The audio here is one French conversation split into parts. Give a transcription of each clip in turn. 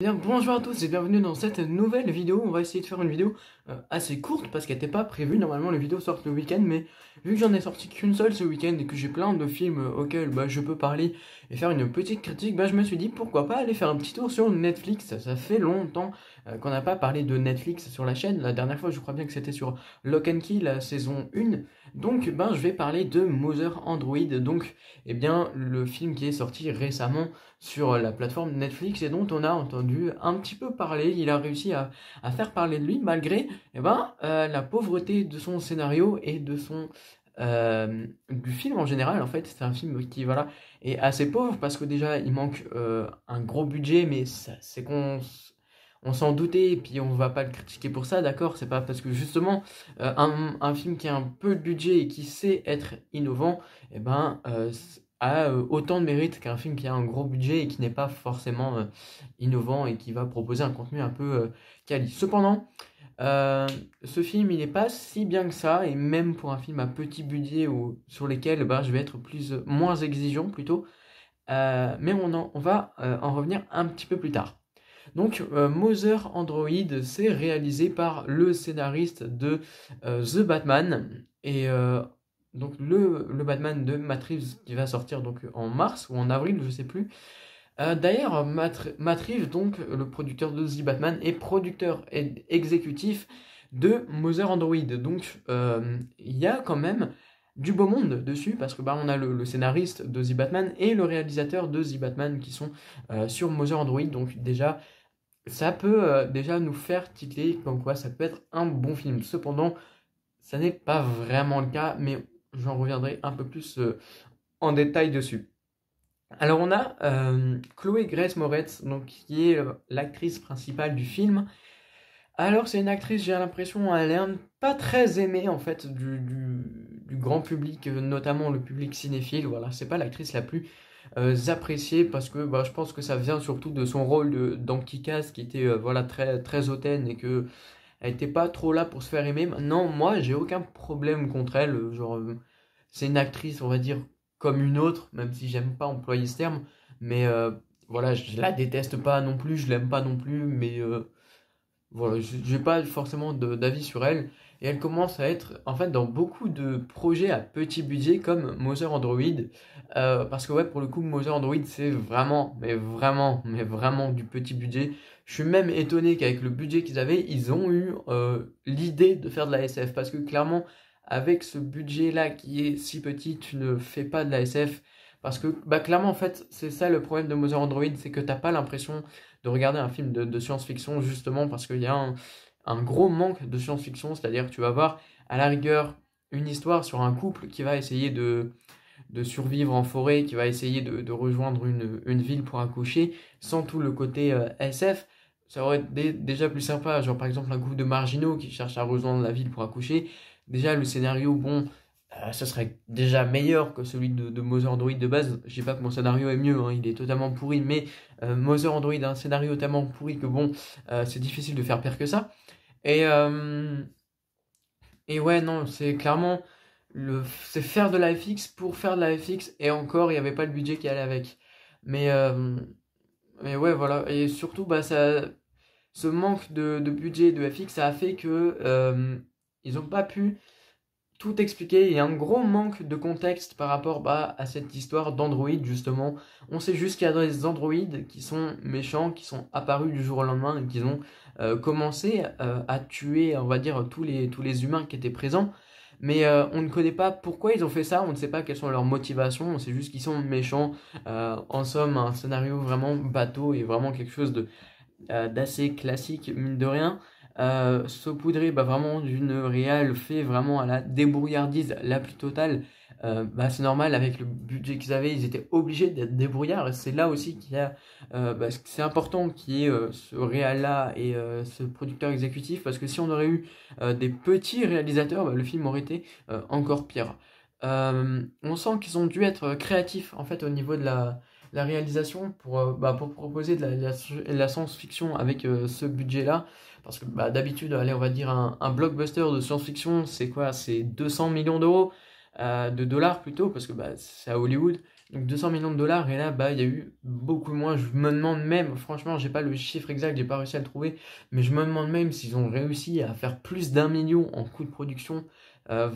Bien, bonjour à tous et bienvenue dans cette nouvelle vidéo. On va essayer de faire une vidéo assez courte parce qu'elle n'était pas prévue. Normalement les vidéos sortent le week-end, mais vu que j'en ai sorti qu'une seule ce week-end et que j'ai plein de films auxquels je peux parler et faire une petite critique, je me suis dit pourquoi pas aller faire un petit tour sur Netflix. Ça fait longtemps qu'on n'a pas parlé de Netflix sur la chaîne. La dernière fois je crois bien que c'était sur Lock and Key, la saison 1. Donc je vais parler de Mother Android, donc le film qui est sorti récemment sur la plateforme Netflix et dont on a entendu un petit peu parler. Il a réussi à faire parler de lui malgré la pauvreté de son scénario et de du film en général. En fait, c'est un film qui est assez pauvre parce que déjà il manque un gros budget, mais c'est on s'en doutait et puis on va pas le critiquer pour ça, d'accord? C'est pas parce que justement un film qui a un peu de budget et qui sait être innovant, a autant de mérite qu'un film qui a un gros budget et qui n'est pas forcément innovant et qui va proposer un contenu un peu quali. Cependant, ce film il n'est pas si bien que ça, et même pour un film à petit budget ou sur lesquels je vais être moins exigeant plutôt, mais on va en revenir un petit peu plus tard. Donc, Mother Android, c'est réalisé par le scénariste de The Batman et donc le Batman de Matt Reeves qui va sortir donc en mars ou en avril, je sais plus. D'ailleurs, Matt Reeves, donc le producteur de The Batman, est producteur exécutif de Mother Android. Donc, il y a quand même du beau monde dessus parce que on a le scénariste de The Batman et le réalisateur de The Batman qui sont sur Mother Android. Donc déjà, ça peut déjà nous faire titiller comme quoi ça peut être un bon film. Cependant, ça n'est pas vraiment le cas, mais j'en reviendrai un peu plus en détail dessus. Alors on a Chloé Grace Moretz, donc, qui est l'actrice principale du film. Alors c'est une actrice, j'ai l'impression, elle est pas très aimée en fait du grand public, notamment le public cinéphile. Voilà, c'est pas l'actrice la plus appréciée parce que je pense que ça vient surtout de son rôle dans Kick-Ass qui était très très hautaine et que elle était pas trop là pour se faire aimer. Maintenant, moi, j'ai aucun problème contre elle. C'est une actrice, on va dire, comme une autre, même si j'aime pas employer ce terme. Mais voilà, je la déteste pas non plus, je l'aime pas non plus, mais voilà, j'ai pas forcément d'avis sur elle. Et elle commence à être, en fait, dans beaucoup de projets à petit budget comme Mother Android. Parce que, ouais, pour le coup, Mother Android, c'est vraiment, mais vraiment du petit budget. Je suis même étonné qu'avec le budget qu'ils avaient, ils ont eu l'idée de faire de la SF. Parce que clairement, avec ce budget-là qui est si petit, tu ne fais pas de la SF. Parce que, clairement, en fait, c'est ça le problème de Mother Android, c'est que t'as pas l'impression de regarder un film de science-fiction, justement parce qu'il y a un gros manque de science-fiction, c'est-à-dire que tu vas voir à la rigueur une histoire sur un couple qui va essayer de survivre en forêt, qui va essayer de rejoindre une ville pour accoucher, sans tout le côté SF. Ça aurait été déjà plus sympa, genre par exemple un couple de marginaux qui cherchent à rejoindre la ville pour accoucher. Déjà le scénario, ce serait déjà meilleur que celui de Mother Android de base. Je dis pas que mon scénario est mieux, hein, il est totalement pourri, mais Mother Android a un scénario tellement pourri que c'est difficile de faire pire que ça. Et, euh, et ouais, non, c'est clairement c'est faire de la FX pour faire de la FX, et encore, il n'y avait pas le budget qui allait avec. Mais, euh, mais ouais, voilà, et surtout, ce manque de budget de FX, ça a fait que ils n'ont pas pu tout expliquer. Il y a un gros manque de contexte par rapport à cette histoire d'Android, justement. On sait juste qu'il y a des androïdes qui sont méchants, qui sont apparus du jour au lendemain et qui ont commencé à tuer, on va dire, tous les humains qui étaient présents. Mais on ne connaît pas pourquoi ils ont fait ça, on ne sait pas quelles sont leurs motivations, on sait juste qu'ils sont méchants. En somme, un scénario vraiment bateau et vraiment quelque chose d'assez classique, mine de rien. Saupoudré vraiment d'une réal fait vraiment à la débrouillardise la plus totale. C'est normal, avec le budget qu'ils avaient, ils étaient obligés d'être débrouillards, et c'est là aussi qu'il y a c'est important qu'il y ait ce réal là et ce producteur exécutif, parce que si on aurait eu des petits réalisateurs, le film aurait été encore pire. On sent qu'ils ont dû être créatifs en fait au niveau de la réalisation pour proposer de la science-fiction avec ce budget-là. Parce que d'habitude, allez, on va dire un blockbuster de science-fiction, c'est quoi? C'est 200 millions d'euros, de dollars plutôt, parce que c'est à Hollywood. Donc 200 millions de dollars, et là, bah, il y a eu beaucoup moins. Je me demande même, franchement, j'ai pas le chiffre exact, j'ai pas réussi à le trouver, mais je me demande même s'ils ont réussi à faire plus d'1 million en coût de production, euh,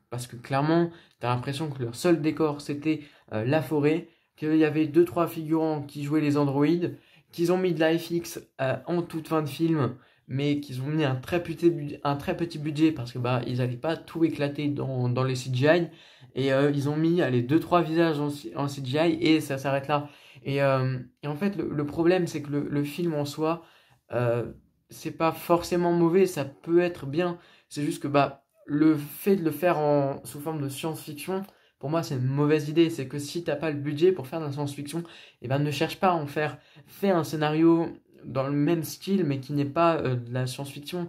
parce que clairement, t'as l'impression que leur seul décor, c'était la forêt, qu'il y avait deux trois figurants qui jouaient les androïdes, qu'ils ont mis de la FX en toute fin de film, mais qu'ils ont mis un très petit budget, parce que bah, ils n'allaient pas tout éclater dans les CGI, et ils ont mis allez, deux trois visages en CGI et ça s'arrête là. Et en fait, le problème, c'est que le film en soi, euh, c'est pas forcément mauvais, ça peut être bien. C'est juste que bah, le fait de le faire sous forme de science-fiction, pour moi, c'est une mauvaise idée. C'est que si t'as pas le budget pour faire de la science-fiction, eh ben, ne cherche pas à en faire. Fais un scénario dans le même style, mais qui n'est pas de la science-fiction.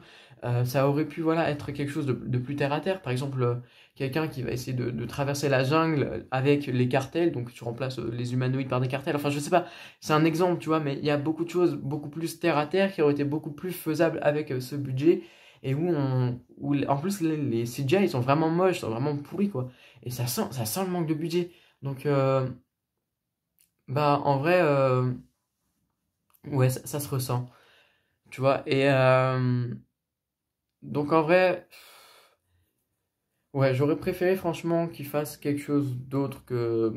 Ça aurait pu voilà, être quelque chose de plus terre à terre. Par exemple, quelqu'un qui va essayer de traverser la jungle avec les cartels, donc tu remplaces les humanoïdes par des cartels. Enfin, je sais pas, c'est un exemple, tu vois, mais il y a beaucoup de choses beaucoup plus terre à terre qui auraient été beaucoup plus faisables avec ce budget et où en plus les CGI ils sont vraiment moches, ils sont vraiment pourris quoi. Et ça sent le manque de budget. Donc, bah en vrai, ouais, ça se ressent, tu vois. Et donc en vrai. Ouais, j'aurais préféré franchement qu'il fasse quelque chose d'autre que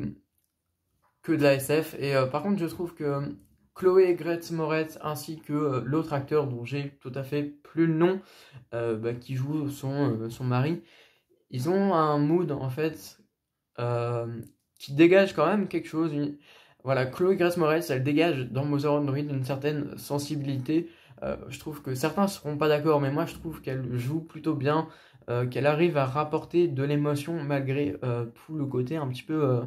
de la SF. Et par contre, je trouve que Chloé Grace Moretz ainsi que l'autre acteur dont j'ai tout à fait plus le nom, bah, qui joue son mari, ils ont un mood en fait euh, qui dégage quand même quelque chose. Voilà, Chloé Grace Moretz, elle dégage dans Mother Android une certaine sensibilité. Je trouve que certains ne seront pas d'accord, mais moi je trouve qu'elle joue plutôt bien, qu'elle arrive à rapporter de l'émotion malgré tout le côté un petit peu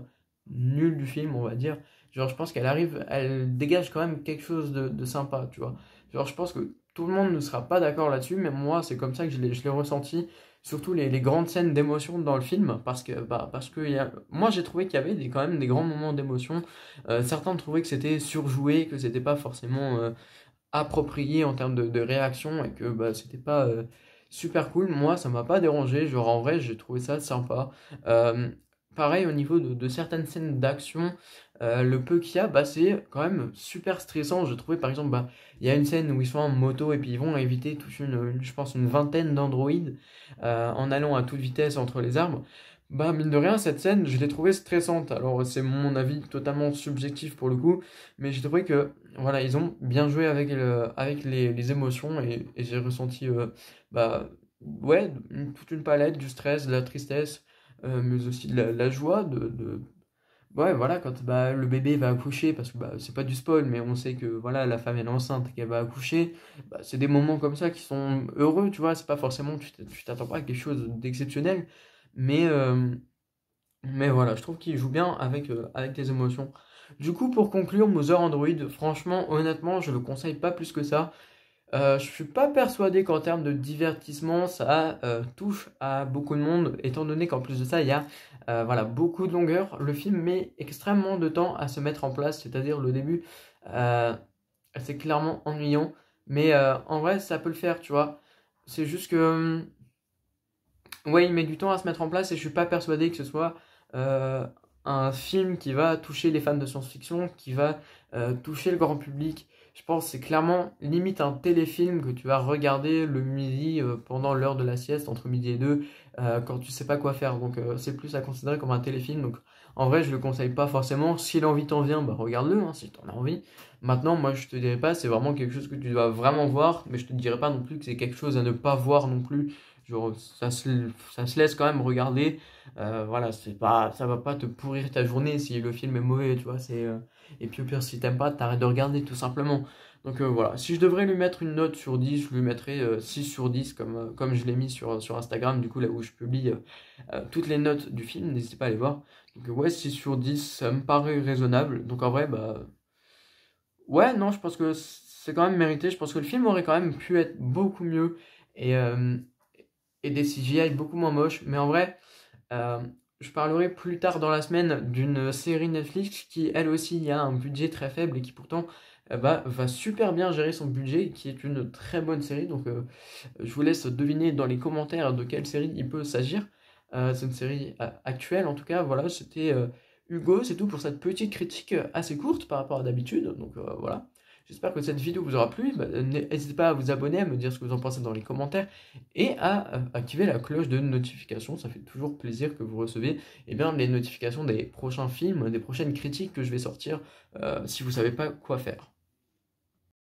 nul du film, on va dire. Genre, je pense elle dégage quand même quelque chose de sympa, tu vois. Genre, je pense que tout le monde ne sera pas d'accord là-dessus, mais moi, c'est comme ça que je l'ai ressenti. Surtout les grandes scènes d'émotion dans le film, parce que moi j'ai trouvé qu'il y avait quand même des grands moments d'émotion. Certains trouvaient que c'était surjoué, que c'était pas forcément approprié en termes de réaction et que bah, c'était pas super cool. Moi, ça m'a pas dérangé. Genre, en vrai, j'ai trouvé ça sympa. Euh, Pareil, au niveau de certaines scènes d'action, le peu qu'il y a, bah, c'est quand même super stressant. Je trouvais, par exemple, bah, il y a une scène où ils sont en moto et puis ils vont éviter je pense, une vingtaine d'androïdes en allant à toute vitesse entre les arbres. Bah, mine de rien, cette scène, je l'ai trouvée stressante. Alors, c'est mon avis totalement subjectif pour le coup, mais j'ai trouvé que voilà, ils ont bien joué avec les émotions et j'ai ressenti bah, ouais, toute une palette, du stress, de la tristesse, mais aussi de la joie. Ouais, voilà, quand bah, le bébé va accoucher, parce que bah, c'est pas du spoil, mais on sait que voilà, la femme est enceinte et qu'elle va accoucher, bah, c'est des moments comme ça qui sont heureux, tu vois, c'est pas forcément, tu t'attends pas à quelque chose d'exceptionnel, mais, euh, mais voilà, je trouve qu'il joue bien avec les émotions. Du coup, pour conclure, Mother Android, franchement, honnêtement, je le conseille pas plus que ça. Je suis pas persuadé qu'en termes de divertissement, ça touche à beaucoup de monde, étant donné qu'en plus de ça, il y a voilà, beaucoup de longueur. Le film met extrêmement de temps à se mettre en place, c'est-à-dire le début, euh, c'est clairement ennuyant. Mais en vrai, ça peut le faire, tu vois. C'est juste que ouais, il met du temps à se mettre en place et je suis pas persuadé que ce soit euh, un film qui va toucher les fans de science-fiction, qui va toucher le grand public. Je pense que c'est clairement limite un téléfilm que tu vas regarder le midi pendant l'heure de la sieste, entre midi et deux, quand tu sais pas quoi faire. Donc c'est plus à considérer comme un téléfilm. Donc en vrai, je le conseille pas forcément. Si l'envie t'en vient, bah regarde-le, hein, si t'en as envie. Maintenant, moi je te dirais pas, c'est vraiment quelque chose que tu dois vraiment voir, mais je te dirais pas non plus que c'est quelque chose à ne pas voir non plus. Genre, ça se laisse quand même regarder. Voilà, ça va pas te pourrir ta journée si le film est mauvais, tu vois. Et puis au pire, si t'aimes pas, t'arrêtes de regarder tout simplement. Donc voilà, si je devrais lui mettre une note sur 10 je lui mettrais 6 sur 10 comme je l'ai mis sur Instagram, du coup, là où je publie toutes les notes du film, n'hésitez pas à les voir. Donc ouais, 6 sur 10 ça me paraît raisonnable. Donc en vrai, bah ouais, non, je pense que c'est quand même mérité. Je pense que le film aurait quand même pu être beaucoup mieux. Et, euh, et des CGI beaucoup moins moches. Mais en vrai, euh, je parlerai plus tard dans la semaine d'une série Netflix qui, elle aussi, a un budget très faible et qui pourtant bah, va super bien gérer son budget, qui est une très bonne série. Donc, je vous laisse deviner dans les commentaires de quelle série il peut s'agir. C'est une série actuelle, en tout cas. Voilà, c'était Hugo, c'est tout pour cette petite critique assez courte par rapport à d'habitude. Donc voilà. J'espère que cette vidéo vous aura plu. N'hésitez pas à vous abonner, à me dire ce que vous en pensez dans les commentaires et à activer la cloche de notification. Ça fait toujours plaisir que vous recevez les notifications des prochains films, des prochaines critiques que je vais sortir si vous ne savez pas quoi faire.